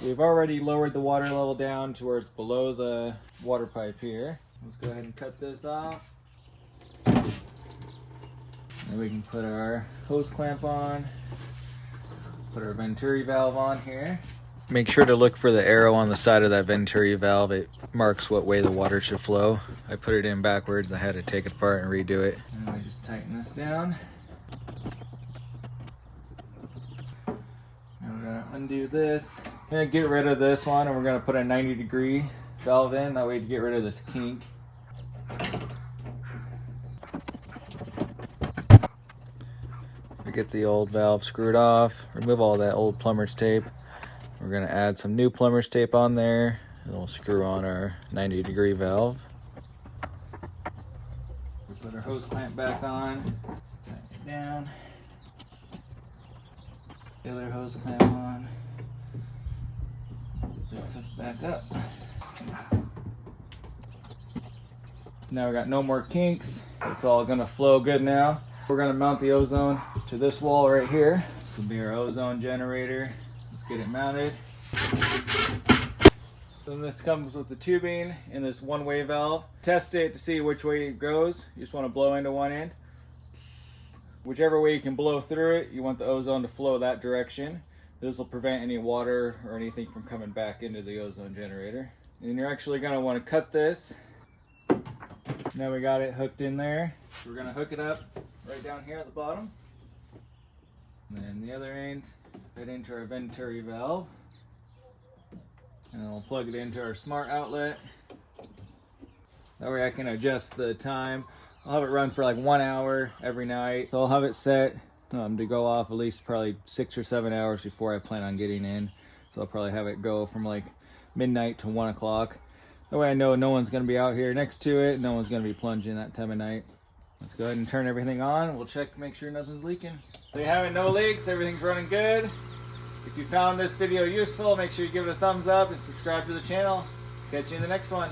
We've already lowered the water level down to where it's below the water pipe here. Let's go ahead and cut this off. Then we can put our hose clamp on, put our Venturi valve on here. Make sure to look for the arrow on the side of that Venturi valve. It marks what way the water should flow. I put it in backwards. I had to take it apart and redo it. And we just tighten this down. And we're gonna undo this. I'm gonna get rid of this one and we're gonna put a 90-degree valve in. That way to get rid of this kink. Get the old valve screwed off. Remove all that old plumber's tape. We're going to add some new plumber's tape on there, and we'll screw on our 90-degree valve. We put our hose clamp back on, tighten it down. The other hose clamp on. Put this hook back up. Now we got no more kinks. It's all going to flow good now. We're going to mount the Ozone to this wall right here. This will be our Ozone generator. Let's get it mounted. Then this comes with the tubing and this one-way valve. Test it to see which way it goes. You just want to blow into one end. Whichever way you can blow through it, you want the Ozone to flow that direction. This will prevent any water or anything from coming back into the Ozone generator. And you're actually going to want to cut this. Now we got it hooked in there. So we're going to hook it up right down here at the bottom. And then the other end, right into our Venturi valve. And then we'll plug it into our smart outlet. That way I can adjust the time. I'll have it run for like 1 hour every night. So I'll have it set to go off at least probably 6 or 7 hours before I plan on getting in. So I'll probably have it go from like midnight to 1 o'clock. That way I know no one's going to be out here next to it. No one's going to be plunging that time of night. Let's go ahead and turn everything on. We'll check to make sure nothing's leaking. So you having no leaks, everything's running good. If you found this video useful, make sure you give it a thumbs up and subscribe to the channel. Catch you in the next one.